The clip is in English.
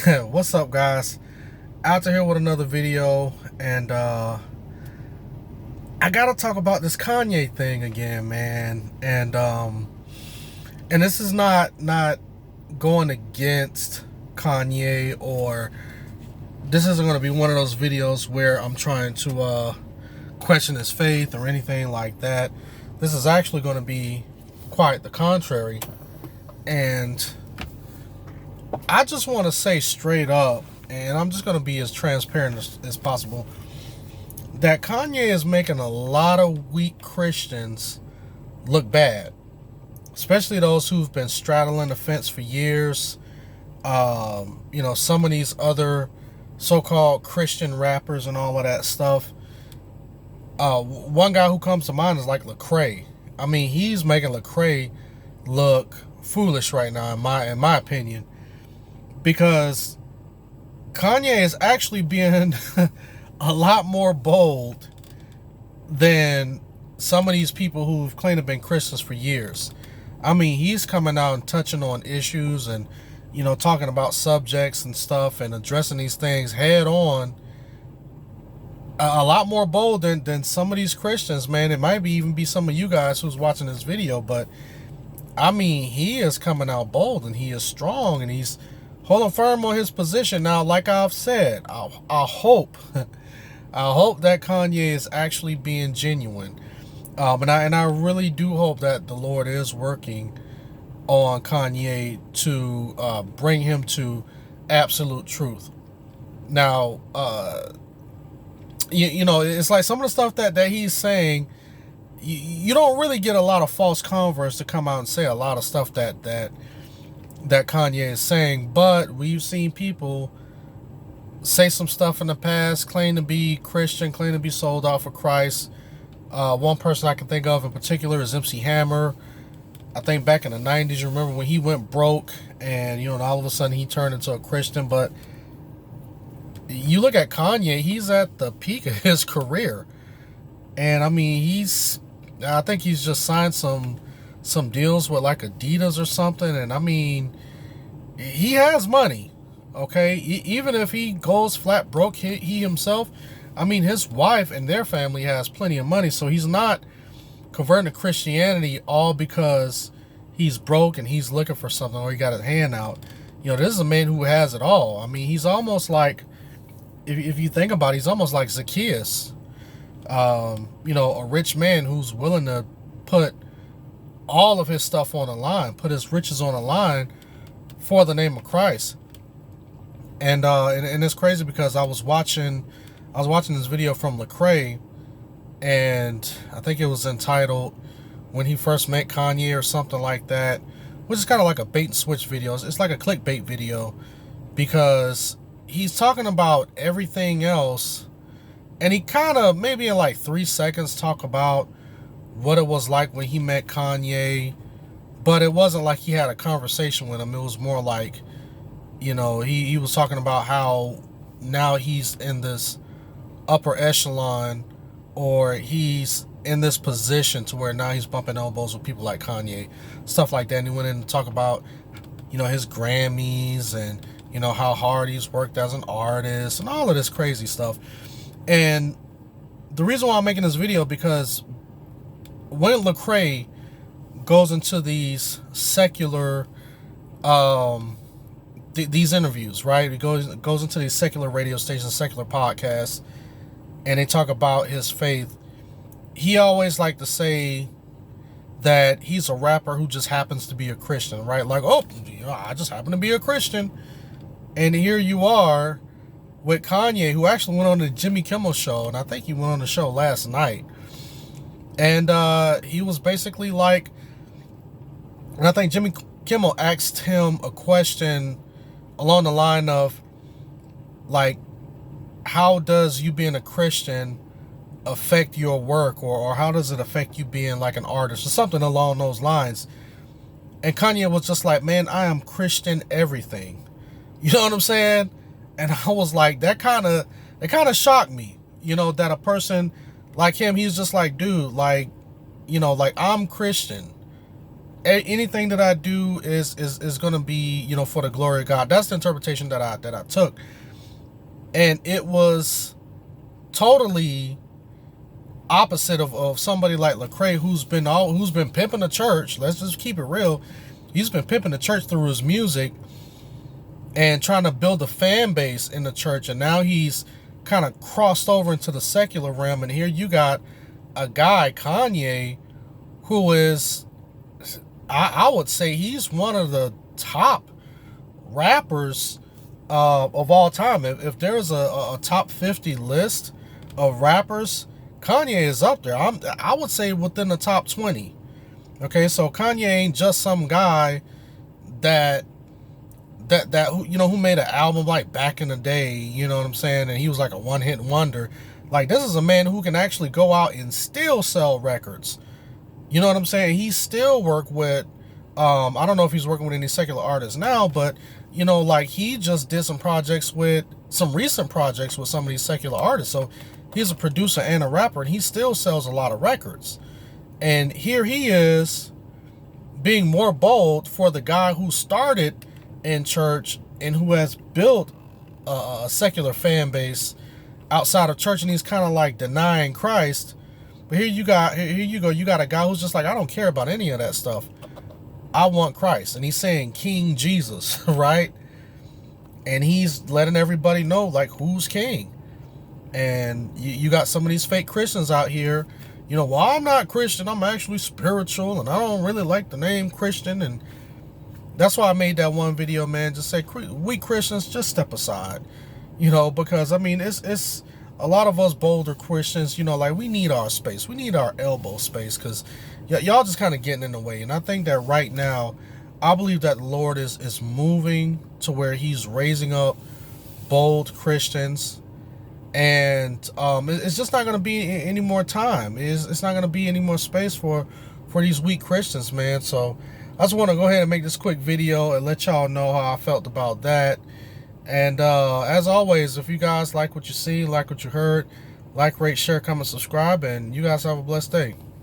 What's up, guys? Out here with another video, and I gotta talk about this Kanye thing again, man. And this is not going against Kanye, or this isn't gonna be one of those videos where I'm trying to question his faith or anything like that. This is actually going to be quite the contrary, and I just want to say straight up, and I'm just going to be as transparent as possible, that Kanye is making a lot of weak Christians look bad, especially those who've been straddling the fence for years. Some of these other so-called Christian rappers and all of that stuff. One guy who comes to mind is like Lecrae. I mean, he's making Lecrae look foolish right now, in my opinion, because Kanye is actually being a lot more bold than some of these people who've claimed to have been Christians for years. I mean, he's coming out and touching on issues and, talking about subjects and stuff and addressing these things head on. A lot more bold than some of these Christians, man. It might even be some of you guys who's watching this video, but I mean, he is coming out bold and he is strong and he's holding firm on his position. Now, like I've said, I hope I hope that Kanye is actually being genuine. And I really do hope that the Lord is working on Kanye to bring him to absolute truth. Now, it's like some of the stuff that he's saying, you don't really get a lot of false converts to come out and say a lot of stuff that Kanye is saying, but we've seen people say some stuff in the past, claim to be Christian, claim to be sold out for Christ. One person I can think of in particular is MC Hammer. I think back in the 90s, you remember when he went broke and, all of a sudden he turned into a Christian. But you look at Kanye, he's at the peak of his career. And I mean, I think he's just signed some deals with like Adidas or something. And I mean, he has money, okay? Even if he goes flat broke, he himself, I mean, his wife and their family has plenty of money. So he's not converting to Christianity all because he's broke and he's looking for something or he got his hand out. This is a man who has it all. I mean, he's almost like, if you think about it, he's almost like Zacchaeus. A rich man who's willing to put all of his stuff on the line, put his riches on the line for the name of Christ. And it's crazy because I was watching this video from Lecrae, and I think it was entitled "When He First Met Kanye" or something like that, which is kind of like a bait and switch video. It's like a clickbait video because he's talking about everything else, and he kind of maybe in like 3 seconds talk about what it was like when he met Kanye, but it wasn't like he had a conversation with him. It was more like, he was talking about how now he's in this upper echelon, or he's in this position to where now he's bumping elbows with people like Kanye, stuff like that. And he went in to talk about, his Grammys and, how hard he's worked as an artist and all of this crazy stuff. And the reason why I'm making this video, because when Lecrae goes into these secular, these interviews, right? He goes into these secular radio stations, secular podcasts, and they talk about his faith. He always like to say that he's a rapper who just happens to be a Christian, right? Like, I just happen to be a Christian. And here you are with Kanye, who actually went on the Jimmy Kimmel show, and I think he went on the show last night. And he was basically like, and I think Jimmy Kimmel asked him a question along the line of, like, how does you being a Christian affect your work, or how does it affect you being like an artist, or something along those lines? And Kanye was just like, man, I am Christian everything. You know what I'm saying? And I was like, it kind of shocked me, that a person like him, he's just like, dude, like, like, I'm Christian. anything that I do is going to be, you know, for the glory of God. That's the interpretation that I took. And it was totally opposite of somebody like Lecrae, who's been pimping the church. Let's just keep it real. He's been pimping the church through his music and trying to build a fan base in the church, and now he's kind of crossed over into the secular realm. And here you got a guy, Kanye, who is, I would say he's one of the top rappers of all time. If there's a top 50 list of rappers, Kanye is up there. I would say within the top 20. Okay, so Kanye ain't just some guy that you know, who made an album like back in the day, you know what I'm saying, and he was like a one-hit wonder. Like, this is a man who can actually go out and still sell records. You know what I'm saying? He still work with I don't know if he's working with any secular artists now, but you know, like, he just did some recent projects with some of these secular artists. So he's a producer and a rapper, and he still sells a lot of records. And here he is being more bold for the guy who started in church and who has built a secular fan base outside of church, and he's kind of like denying Christ. But here you go, you got a guy who's just like, I don't care about any of that stuff. I want Christ. And he's saying King Jesus, right? And he's letting everybody know, like, who's king. And you got some of these fake Christians out here, you know, well, I'm not Christian, I'm actually spiritual, and I don't really like the name Christian. And that's why I made that one video, man. Just say, we Christians, just step aside, you know, because I mean, it's a lot of us bolder Christians, you know, like, we need our space, we need our elbow space, because y'all just kind of getting in the way. And I think that right now, I believe that the Lord is moving to where he's raising up bold Christians. And it's just not going to be any more time. It's not going to be any more space for these weak Christians, man. So I just want to go ahead and make this quick video and let y'all know how I felt about that. And as always, if you guys like what you see, like what you heard, like, rate, share, comment, subscribe, and you guys have a blessed day.